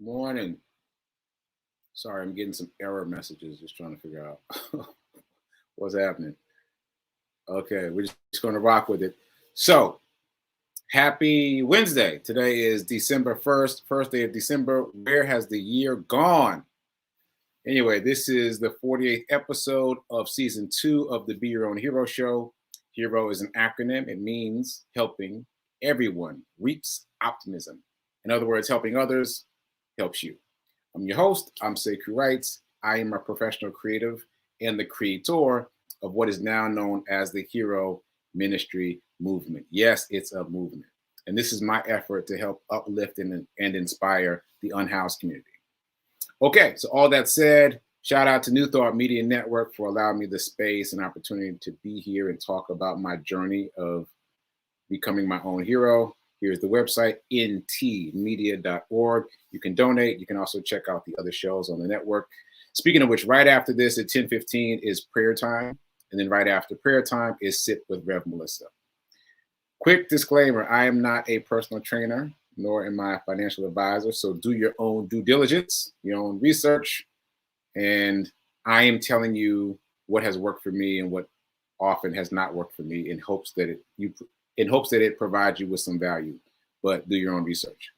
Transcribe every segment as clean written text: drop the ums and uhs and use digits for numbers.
Morning. Sorry, I'm getting some error messages. Just trying to figure out what's happening. Okay, we're just going to rock with it. So, happy Wednesday. Today is December 1st, first day of December. Where has the year gone? Anyway, this is the 48th episode of season 2 of the Be Your Own Hero show. Hero is an acronym, it means helping everyone reaps optimism. In other words, helping others helps you. I'm your host. I'm Sekouwrites. I am a professional creative and the creator of what is now known as the Hero Ministry Movement. Yes, it's a movement. And this is my effort to help uplift and inspire the unhoused community. Okay, so all that said, shout out to New Thought Media Network for allowing me the space and opportunity to be here and talk about my journey of becoming my own hero. Here's the website, ntmedia.org. You can donate. You can also check out the other shows on the network. Speaking of which, right after this at 10:15 is prayer time. And then right after prayer time is Sit with Rev Melissa. Quick disclaimer, I am not a personal trainer, nor am I a financial advisor. So do your own due diligence, your own research. And I am telling you what has worked for me and what often has not worked for me in hopes that it provides you with some value, but do your own research.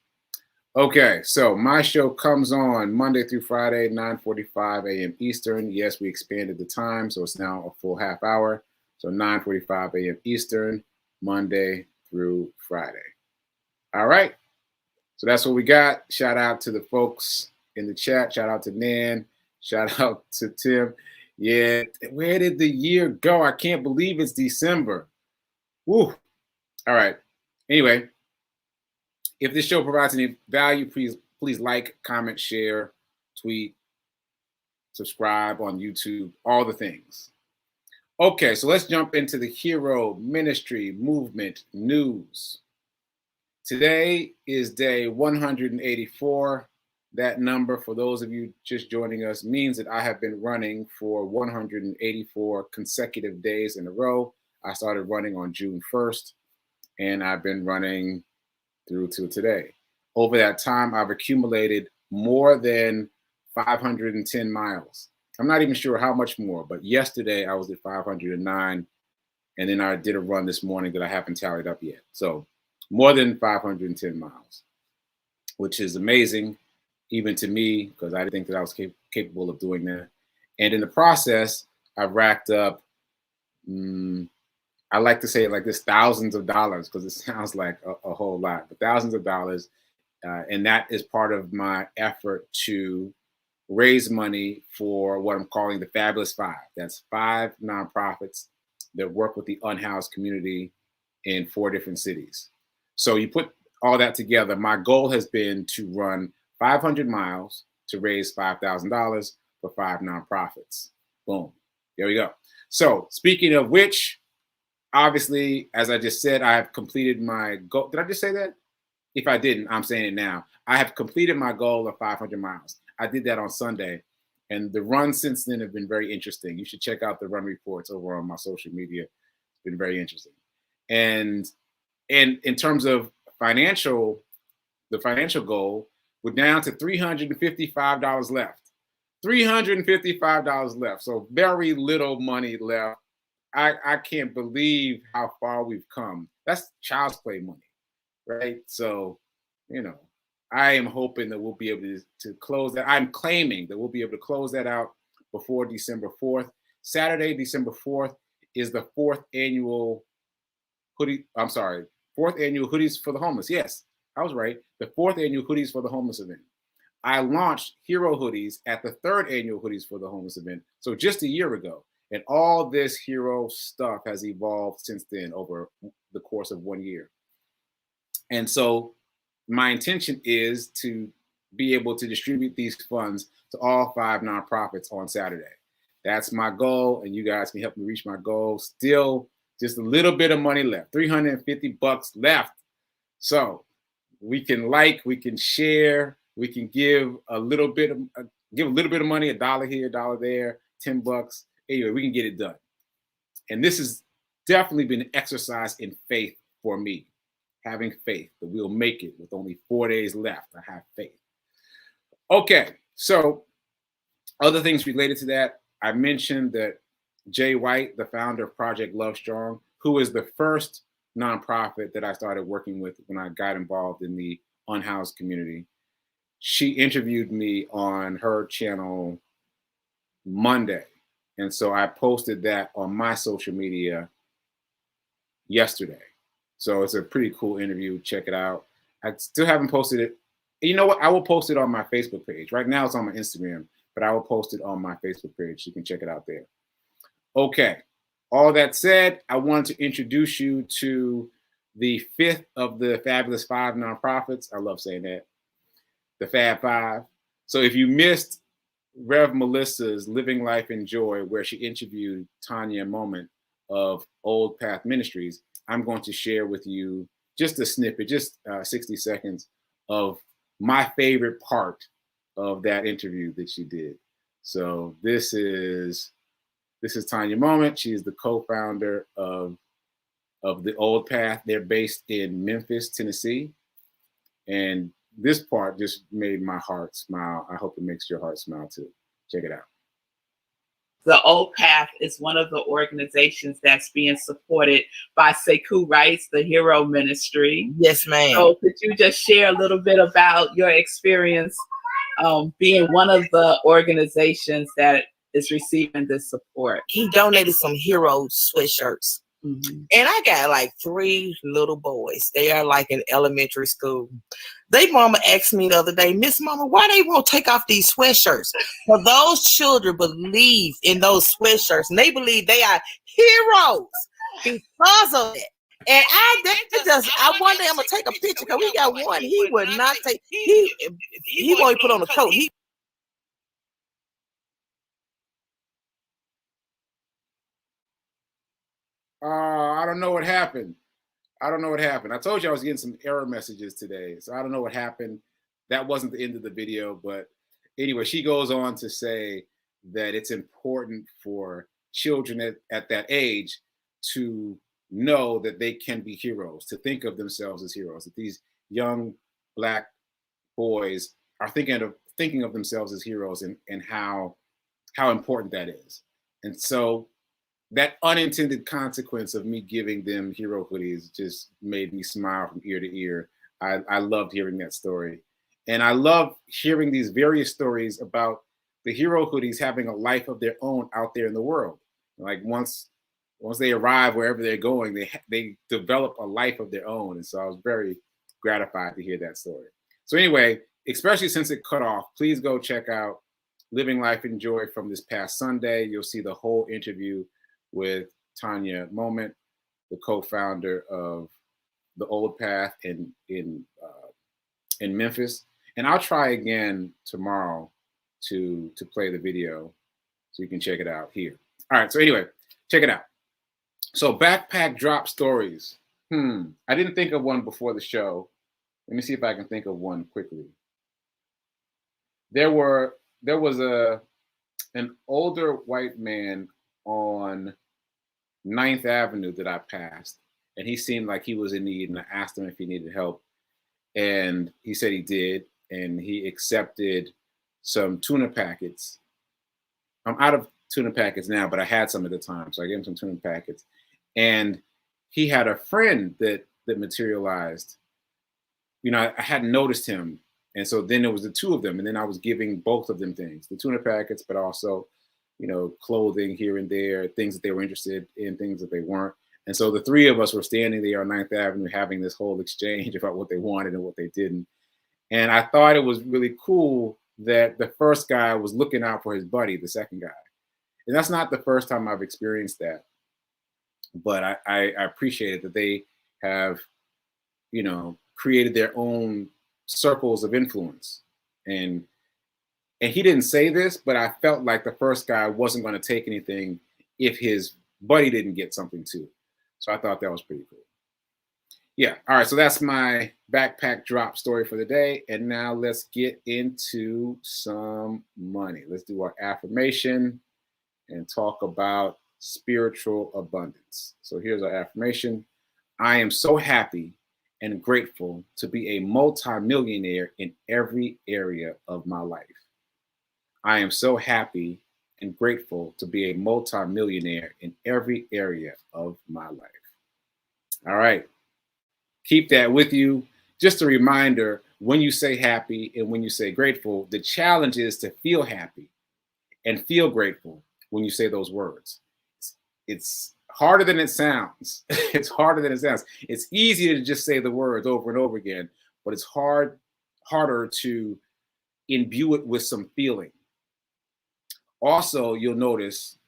Okay, so my show comes on Monday through Friday, 9:45 a.m. Eastern. Yes, we expanded the time, so it's now a full half hour. So 9:45 a.m. Eastern, Monday through Friday. All right, so that's what we got. Shout out to the folks in the chat. Shout out to Nan. Shout out to Tim. Yeah, where did the year go? I can't believe it's December. Woo. All right. Anyway, if this show provides any value, please like, comment, share, tweet, subscribe on YouTube, all the things. Okay, so let's jump into the Hero Ministry Movement news. Today is day 184. That number, for those of you just joining us, means that I have been running for 184 consecutive days in a row. I started running on June 1st, and I've been running through to today. Over that time, I've accumulated more than 510 miles. I'm not even sure how much more, but yesterday I was at 509, and then I did a run this morning that I haven't tallied up yet. So more than 510 miles, which is amazing, even to me, because I didn't think that I was capable of doing that. And in the process, I've racked up, I like to say it like this, thousands of dollars, because it sounds like a whole lot, but thousands of dollars. And that is part of my effort to raise money for what I'm calling the Fabulous Five. That's 5 nonprofits that work with the unhoused community in 4 different cities. So you put all that together, my goal has been to run 500 miles to raise $5,000 for 5 nonprofits. Boom. There we go. So speaking of which, obviously, as I just said, I have completed my goal. Did I just say that? If I didn't, I'm saying it now. I have completed my goal of 500 miles. I did that on Sunday, and the runs since then have been very interesting. You should check out the run reports over on my social media. It's been very interesting. And in terms of the financial goal, we're down to $355 left. $355 left. So very little money left. I can't believe how far we've come. That's child's play money, right? So, I am hoping that we'll be able to close that. I'm claiming that we'll be able to close that out before December 4th. Saturday, December 4th is the 4th annual Hoodies for the Homeless. Yes, I was right. The 4th annual Hoodies for the Homeless event. I launched Hero Hoodies at the 3rd annual Hoodies for the Homeless event. So just a year ago. And all this hero stuff has evolved since then over the course of 1 year. And so my intention is to be able to distribute these funds to all 5 nonprofits on Saturday. That's my goal, and you guys can help me reach my goal. Still just a little bit of money left, $350 left. So we can we can share, we can give a little bit of money, $1 here, $1 there, $10. Anyway, we can get it done. And this has definitely been an exercise in faith for me, having faith that we'll make it with only 4 days left. I have faith. Okay, so other things related to that, I mentioned that Jay White, the founder of Project Love Strong, who is the first nonprofit that I started working with when I got involved in the unhoused community, she interviewed me on her channel Monday. And so I posted that on my social media yesterday. So it's a pretty cool interview. Check it out. I still haven't posted it. You know what? I will post it on my Facebook page. Right now it's on my Instagram, but I will post it on my Facebook page. You can check it out there. Okay. All that said, I wanted to introduce you to the fifth of the Fabulous Five nonprofits. I love saying that. The Fab Five. So if you missed Rev Melissa's Living Life in Joy, where she interviewed Tanya Moment of Old Path Ministries, I'm going to share with you just a snippet, just 60 seconds of my favorite part of that interview that she did. So this is Tanya Moment. She is the co-founder of the Old Path. They're based in Memphis, Tennessee. And this part just made my heart smile. I hope it makes your heart smile too. Check it out. The Old Path is one of the organizations that's being supported by Sekouwrites, the Hero Ministry. Yes, ma'am. So could you just share a little bit about your experience being one of the organizations that is receiving this support? He donated some Hero sweatshirts. Mm-hmm. And I got like 3 little boys. They are like in elementary school. They mama asked me the other day, Miss Mama, why they won't take off these sweatshirts? For those children believe in those sweatshirts, and they believe they are heroes because of it. And I one day I'm gonna take a picture because we got one. He would not take. He won't put on a coat. I don't know what happened. I don't know what happened. I told you I was getting some error messages today. So I don't know what happened. That wasn't the end of the video. But anyway, she goes on to say that it's important for children at that age to know that they can be heroes, to think of themselves as heroes, that these young Black boys are thinking of themselves as heroes, and how important that is. And so that unintended consequence of me giving them hero hoodies just made me smile from ear to ear. I loved hearing that story. And I love hearing these various stories about the hero hoodies having a life of their own out there in the world. Like once they arrive wherever they're going, they develop a life of their own. And so I was very gratified to hear that story. So anyway, especially since it cut off, please go check out Living Life in Joy from this past Sunday. You'll see the whole interview with Tanya Moment, the co-founder of the Old Path in Memphis. And I'll try again tomorrow to play the video so you can check it out here. All right, so anyway, check it out. So backpack drop stories. I didn't think of one before the show. Let me see if I can think of one quickly. There was an older white man on 9th Avenue that I passed, and he seemed like he was in need, and I asked him if he needed help, and he said he did, and he accepted some tuna packets. I'm out of tuna packets now, but I had some at the time, so I gave him some tuna packets. And he had a friend that materialized. You know, I hadn't noticed him, and so then there was the two of them, and then I was giving both of them things, the tuna packets, but also, you know, clothing here and there, things that they were interested in, things that they weren't. And so the three of us were standing there on 9th Avenue having this whole exchange about what they wanted and what they didn't. And I thought it was really cool that the first guy was looking out for his buddy, the second guy. And that's not the first time I've experienced that. But I appreciate it that they have, you know, created their own circles of influence. And he didn't say this, but I felt like the first guy wasn't going to take anything if his buddy didn't get something too. So I thought that was pretty cool. Yeah. All right. So that's my backpack drop story for the day. And now let's get into some money. Let's do our affirmation and talk about spiritual abundance. So here's our affirmation. I am so happy and grateful to be a multimillionaire in every area of my life. I am so happy and grateful to be a multimillionaire in every area of my life. All right. Keep that with you. Just a reminder, when you say happy and when you say grateful, the challenge is to feel happy and feel grateful when you say those words. It's harder than it sounds. It's harder than it sounds. It's easy to just say the words over and over again, but it's harder to imbue it with some feeling. Also, you'll notice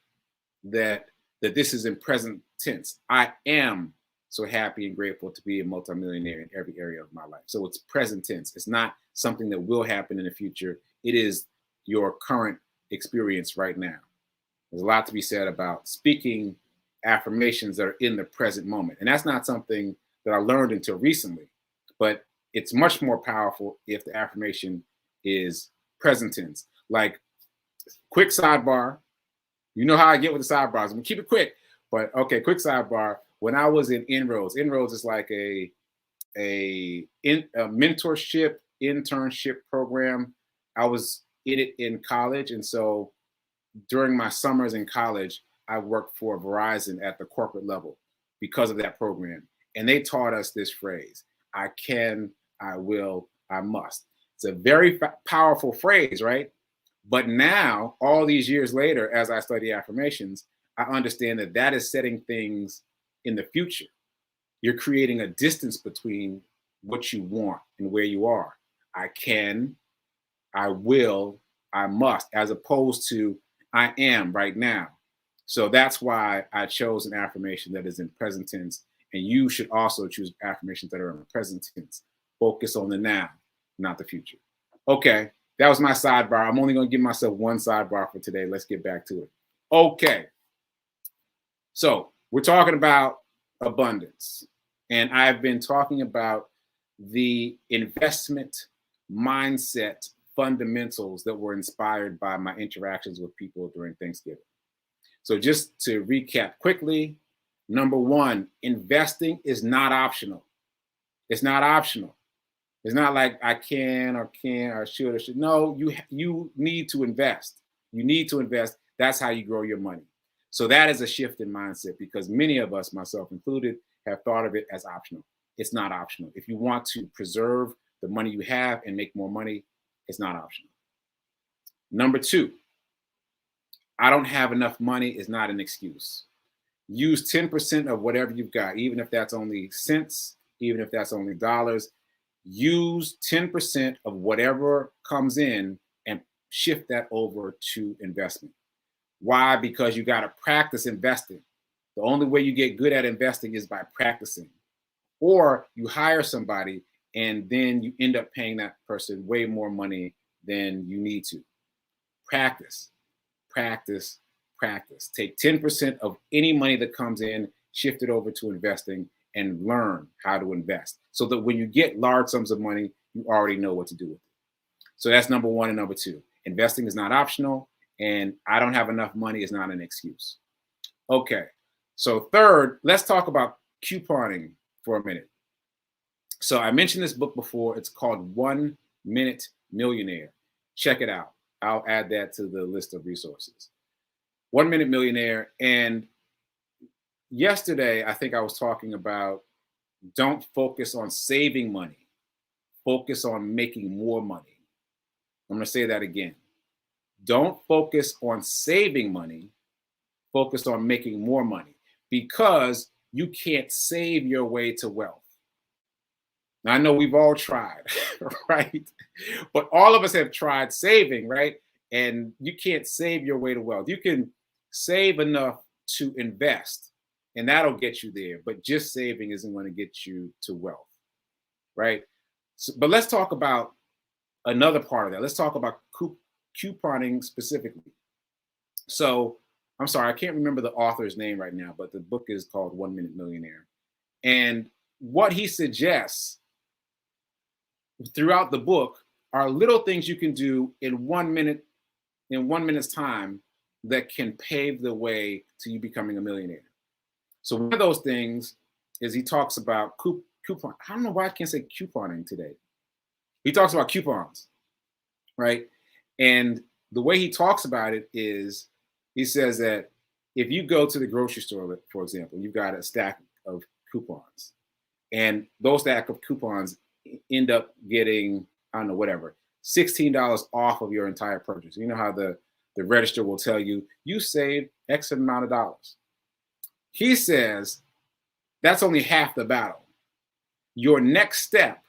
that this is in present tense. I am so happy and grateful to be a multimillionaire in every area of my life. So it's present tense. It's not something that will happen in the future. It is your current experience right now. There's a lot to be said about speaking affirmations that are in the present moment. And that's not something that I learned until recently, but it's much more powerful if the affirmation is present tense. Like, quick sidebar. You know how I get with the sidebars. I'm gonna keep it quick, but okay, quick sidebar. When I was in Inroads is like a mentorship, internship program. I was in it in college. And so during my summers in college, I worked for Verizon at the corporate level because of that program. And they taught us this phrase: I can, I will, I must. It's a very powerful phrase, right? But now, all these years later, as I study affirmations, I understand that that is setting things in the future. You're creating a distance between what you want and where you are. I can, I will, I must, as opposed to I am right now. So that's why I chose an affirmation that is in present tense. And you should also choose affirmations that are in the present tense. Focus on the now, not the future. Okay, that was my sidebar. I'm only going to give myself one sidebar for today. Let's get back to it. Okay. So we're talking about abundance. And I've been talking about the investment mindset fundamentals that were inspired by my interactions with people during Thanksgiving. So just to recap quickly, number one, investing is not optional. It's not optional. It's not like I can or should or should. No, you need to invest. You need to invest. That's how you grow your money. So that is a shift in mindset, because many of us, myself included, have thought of it as optional. It's not optional. If you want to preserve the money you have and make more money, it's not optional. Number two, I don't have enough money is not an excuse. Use 10% of whatever you've got, even if that's only cents, even if that's only dollars. Use 10% of whatever comes in and shift that over to investment. Why? Because you got to practice investing. The only way you get good at investing is by practicing. Or you hire somebody and then you end up paying that person way more money than you need to. Practice, practice, practice. Take 10% of any money that comes in, shift it over to investing, and learn how to invest, so that when you get large sums of money, you already know what to do with it. So that's number one. And number two, investing is not optional, and I don't have enough money is not an excuse. Okay, so third, let's talk about couponing for a minute. So I mentioned this book before. It's called 1 Minute Millionaire. Check it out. I'll add that to the list of resources. 1 Minute Millionaire. And yesterday, I think I was talking about don't focus on saving money. Focus on making more money. I'm going to say that again. Don't focus on saving money. Focus on making more money, because you can't save your way to wealth. Now, I know we've all tried, right? But all of us have tried saving, right? And you can't save your way to wealth. You can save enough to invest, and that'll get you there. But just saving isn't going to get you to wealth, right? So, but let's talk about another part of that. Let's talk about couponing specifically. So I'm sorry, I can't remember the author's name right now, but the book is called 1 Minute Millionaire. And what he suggests throughout the book are little things you can do in 1 minute, in 1 minute's time, that can pave the way to you becoming a millionaire. So one of those things is he talks about coupon. I don't know why I can't say couponing today. He talks about coupons, right? And the way he talks about it is he says that if you go to the grocery store, for example, you've got a stack of coupons, and those stack of coupons end up getting, I don't know, whatever, $16 off of your entire purchase. You know how the register will tell you, you saved X amount of dollars. He says that's only half the battle. Your next step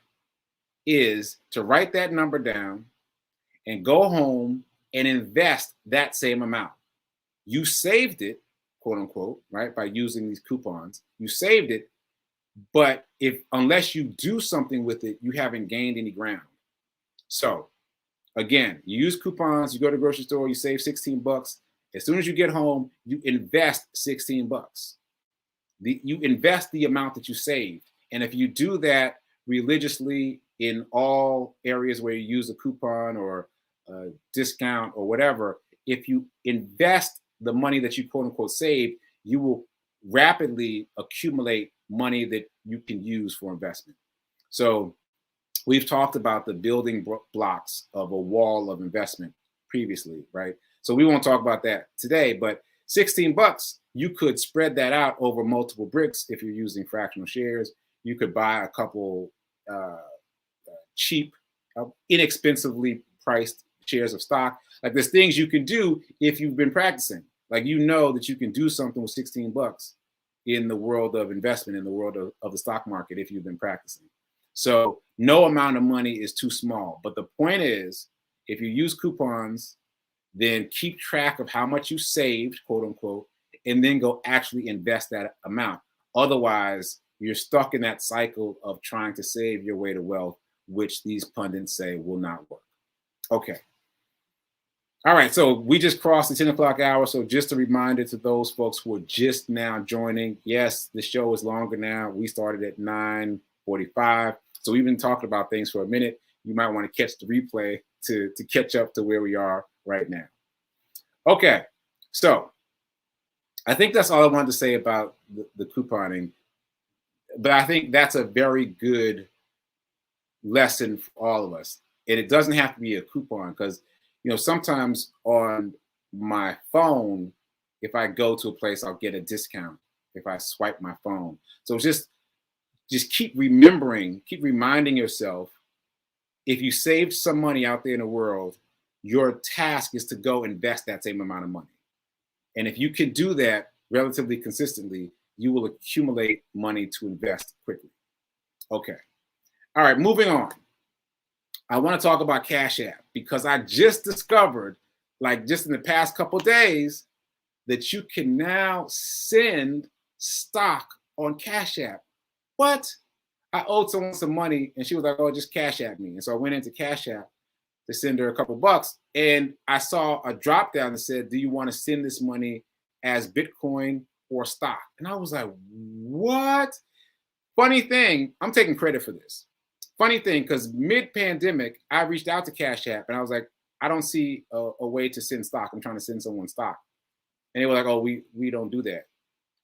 is to write that number down and go home and invest that same amount. You saved it, quote unquote, right? By using these coupons, you saved it. But unless you do something with it, you haven't gained any ground. So again, you use coupons, you go to the grocery store, you save 16 bucks. As soon as you get home, you invest 16 bucks. You invest the amount that you saved. And if you do that religiously in all areas where you use a coupon or a discount or whatever, if you invest the money that you quote unquote saved, you will rapidly accumulate money that you can use for investment. So we've talked about the building blocks of a wall of investment previously, right? So we won't talk about that today, but 16 bucks, you could spread that out over multiple bricks if you're using fractional shares. You could buy a couple cheap, inexpensively priced shares of stock. Like there's things you can do if you've been practicing. Like you know that you can do something with 16 bucks in the world of investment, in the world of the stock market if you've been practicing. So no amount of money is too small. But the point is, if you use coupons, then keep track of how much you saved, quote unquote, and then go actually invest that amount. Otherwise, you're stuck in that cycle of trying to save your way to wealth, which these pundits say will not work. Okay. All right, so we just crossed the 10 o'clock hour. So just a reminder to those folks who are just now joining, yes, the show is longer now. We started at 9:45. So we've been talking about things for a minute. You might want to catch the replay to catch up to where we are right now. Okay, so I think that's all I wanted to say about the couponing. But I think that's a very good lesson for all of us. And it doesn't have to be a coupon because, you know, sometimes on my phone, if I go to a place, I'll get a discount if I swipe my phone. So just keep reminding yourself, if you saved some money out there in the world, your task is to go invest that same amount of money. And if you can do that relatively consistently, you will accumulate money to invest quickly. Okay. All right, moving on. I want to talk about Cash App because I just discovered, like just in the past couple of days, that you can now send stock on Cash App. What? I owed someone some money and she was like, oh, just Cash App me. And so I went into Cash App to send her a couple bucks. And I saw a drop down that said, do you want to send this money as Bitcoin or stock? And I was like, what? Funny thing, I'm taking credit for this. Funny thing, because mid-pandemic, I reached out to Cash App and I was like, I don't see a way to send stock. I'm trying to send someone stock. And they were like, oh, we don't do that.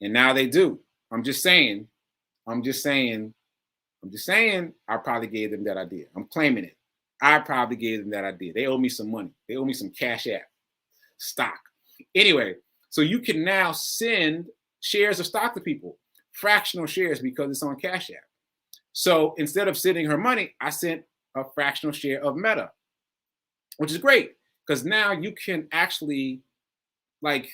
And now they do. I'm just saying, I probably gave them that idea. I'm claiming it. I probably gave them that idea. They owe me some money. They owe me some Cash App stock. Anyway, so you can now send shares of stock to people, fractional shares, because it's on Cash App. So instead of sending her money, I sent a fractional share of Meta, which is great because now you can actually, like,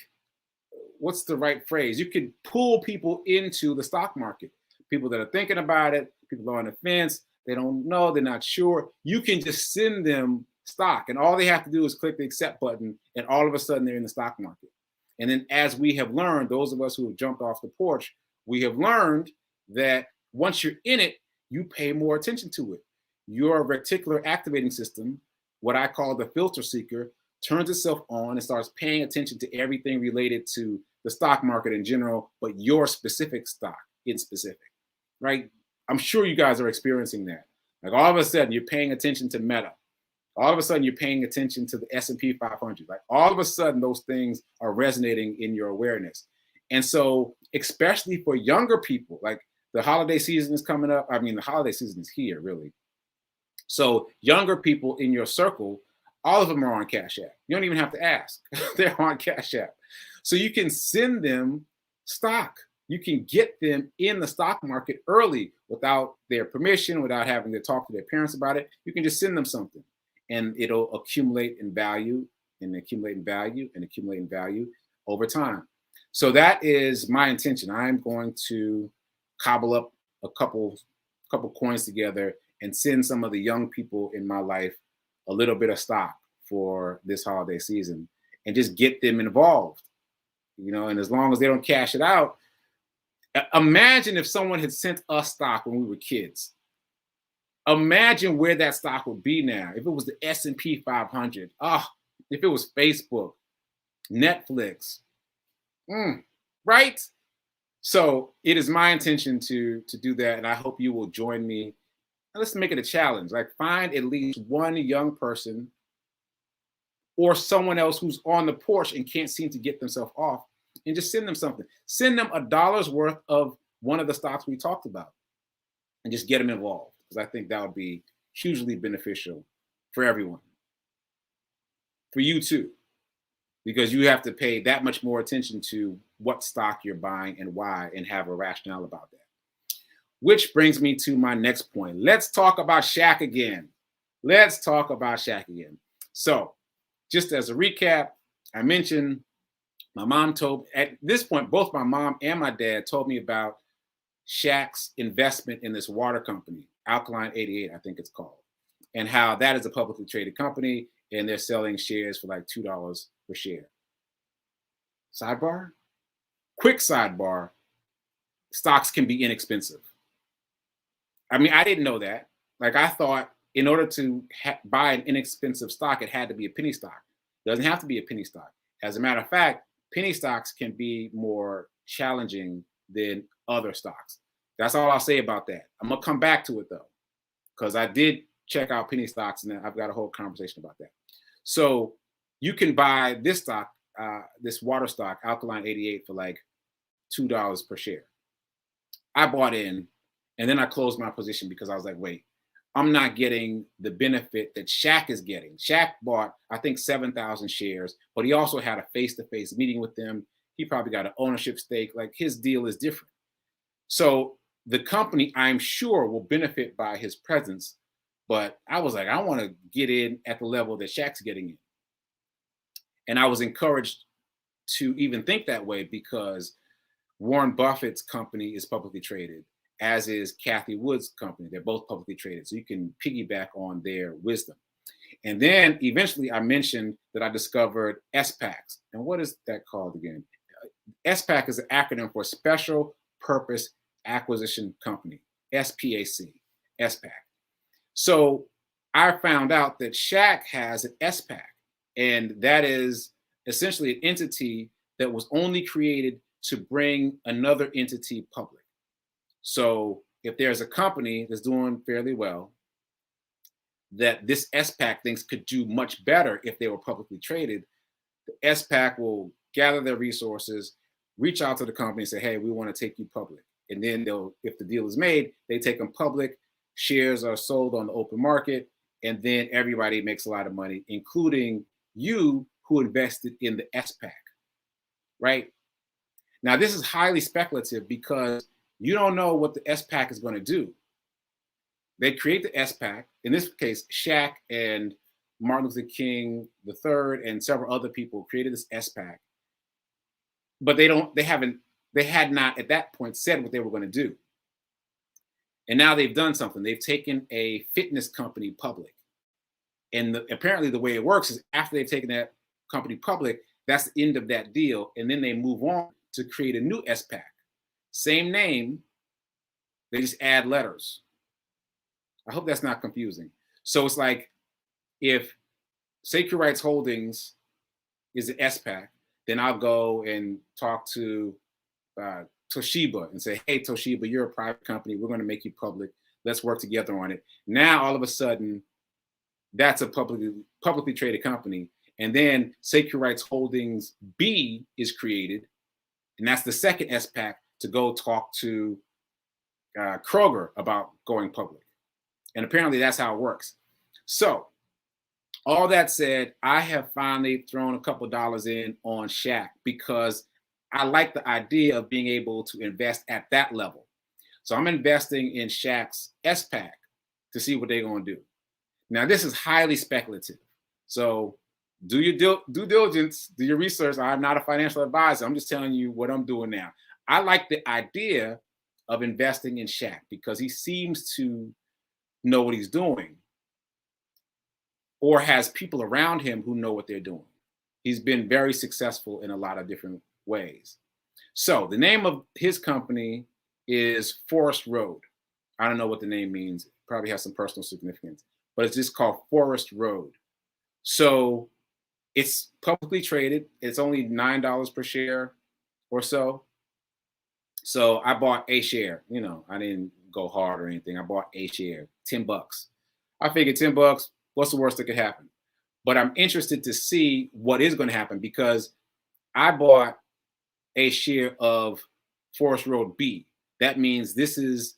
what's the right phrase? You can pull people into the stock market. People that are thinking about it, people are on the fence, they don't know, they're not sure. You can just send them stock and all they have to do is click the accept button and all of a sudden they're in the stock market. And then as we have learned, those of us who have jumped off the porch, we have learned that once you're in it, you pay more attention to it. Your reticular activating system, what I call the filter seeker, turns itself on and starts paying attention to everything related to the stock market in general, but your specific stock in specific, right? I'm sure you guys are experiencing that. Like all of a sudden you're paying attention to Meta. All of a sudden you're paying attention to the S&P 500. Like all of a sudden those things are resonating in your awareness. And so, especially for younger people, like The holiday season is coming up. I mean, the holiday season is here, really. So younger people in your circle, all of them are on Cash App. You don't even have to ask. They're on Cash App. So you can send them stock. You can get them in the stock market early without their permission, without having to talk to their parents about it. You can just send them something and it'll accumulate in value and accumulate in value and accumulate in value over time. So that is my intention. I'm going to cobble up a couple coins together and send some of the young people in my life a little bit of stock for this holiday season and just get them involved, you know, and as long as they don't cash it out. Imagine if someone had sent us stock when we were kids. Imagine where that stock would be now. If it was the S&P 500, if it was Facebook, Netflix, right? So it is my intention to do that, and I hope you will join me. Let's make it a challenge. Like, find at least one young person or someone else who's on the porch and can't seem to get themselves off, and just send them something. Send them $1 worth of one of the stocks we talked about and just get them involved, because I think that would be hugely beneficial for everyone. For you too, because you have to pay that much more attention to what stock you're buying and why, and have a rationale about that. Which brings me to my next point. Let's talk about Shaq again. So just as a recap, I mentioned my mom told, at this point, both my mom and my dad told me about Shaq's investment in this water company, Alkaline 88, I think it's called, and how that is a publicly traded company and they're selling shares for like $2 per share. Sidebar? Quick sidebar, stocks can be inexpensive. I mean, I didn't know that. Like, I thought in order to buy an inexpensive stock, it had to be a penny stock. It doesn't have to be a penny stock. As a matter of fact, penny stocks can be more challenging than other stocks. That's all I'll say about that. I'm going to come back to it, though, because I did check out penny stocks, and I've got a whole conversation about that. So you can buy this stock, this water stock, Alkaline 88, for like $2 per share. I bought in, and then I closed my position because I was like, wait, I'm not getting the benefit that Shaq is getting. Shaq bought, I think, 7,000 shares, but he also had a face-to-face meeting with them. He probably got an ownership stake. Like, his deal is different. So the company, I'm sure, will benefit by his presence. But I was like, I want to get in at the level that Shaq's getting in. And I was encouraged to even think that way because Warren Buffett's company is publicly traded, as is Cathie Wood's company. They're both publicly traded. So you can piggyback on their wisdom. And then eventually I mentioned that I discovered SPACs. And what is that called again? SPAC is an acronym for Special Purpose Acquisition Company, SPAC, SPAC. So I found out that Shaq has an SPAC, and that is essentially an entity that was only created to bring another entity public. So if there's a company that's doing fairly well, that this SPAC thinks could do much better if they were publicly traded, the SPAC will gather their resources, reach out to the company and say, hey, we want to take you public. And then they'll, if the deal is made, they take them public, shares are sold on the open market, and then everybody makes a lot of money, including you who invested in the SPAC, right? Now, this is highly speculative because you don't know what the SPAC is going to do. They create the SPAC. In this case, Shaq and Martin Luther King III and several other people created this SPAC, but they had not at that point said what they were going to do. And now they've done something. They've taken a fitness company public. And apparently the way it works is after they've taken that company public, that's the end of that deal. And then they move on to create a new SPAC. Same name, they just add letters. I hope that's not confusing. So it's like if Sekouwrites Holdings is an SPAC, then I'll go and talk to Toshiba and say, hey, Toshiba, you're a private company. We're going to make you public. Let's work together on it. Now, all of a sudden, that's a publicly traded company. And then Sekouwrites Holdings B is created. And that's the second SPAC to go talk to Kroger about going public. And apparently that's how it works. So all that said, I have finally thrown a couple dollars in on Shaq because I like the idea of being able to invest at that level. So I'm investing in Shaq's SPAC to see what they're going to do. Now, this is highly speculative. So do your due diligence, do your research. I'm not a financial advisor. I'm just telling you what I'm doing now. I like the idea of investing in Shaq because he seems to know what he's doing or has people around him who know what they're doing. He's been very successful in a lot of different ways. So the name of his company is Forest Road. I don't know what the name means. It probably has some personal significance, but it's just called Forest Road. So it's publicly traded. It's only $9 per share or so. So I bought a share. You know, I didn't go hard or anything. I bought a share, $10. I figured $10, what's the worst that could happen? But I'm interested to see what is going to happen because I bought a share of Forest Road B. That means this is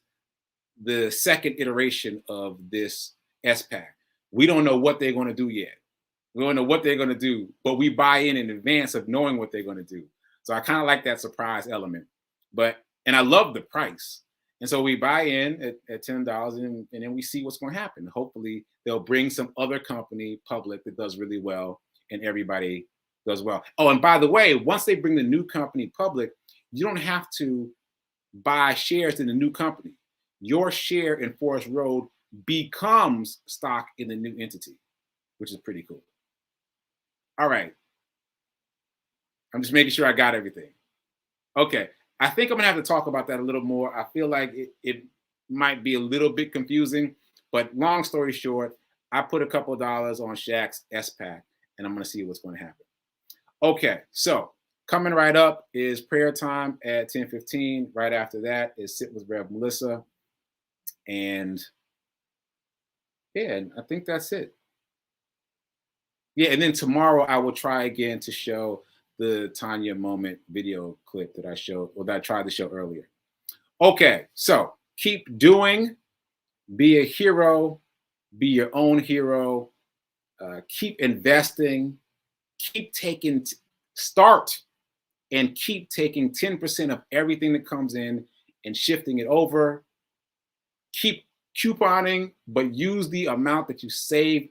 the second iteration of this SPAC. We don't know what they're going to do yet. We don't know what they're going to do, but we buy in advance of knowing what they're going to do. So I kind of like that surprise element. And I love the price. And so we buy in at $10 and then we see what's going to happen. Hopefully they'll bring some other company public that does really well and everybody does well. Oh, and by the way, once they bring the new company public, you don't have to buy shares in the new company. Your share in Forest Road becomes stock in the new entity, which is pretty cool. All right. I'm just making sure I got everything. Okay. I think I'm going to have to talk about that a little more. I feel like it might be a little bit confusing, but long story short, I put a couple of dollars on Shaq's SPAC, and I'm going to see what's going to happen. Okay, so coming right up is prayer time at 10:15. Right after that is Sit with Rev Melissa. And yeah, I think that's it. Yeah, and then tomorrow I will try again to show the Tanya moment video clip that I showed, or that I tried to show earlier. Okay, so keep doing, be a hero, be your own hero, keep investing, keep taking, start and keep taking 10% of everything that comes in and shifting it over. Keep couponing, but use the amount that you save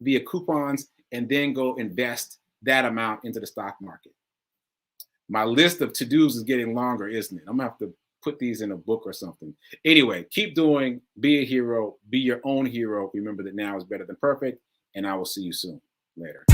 via coupons and then go invest that amount into the stock market. My list of to-dos is getting longer, isn't it? I'm gonna have to put these in a book or something. Anyway, keep doing, be a hero, be your own hero. Remember that now is better than perfect, and I will see you soon. Later.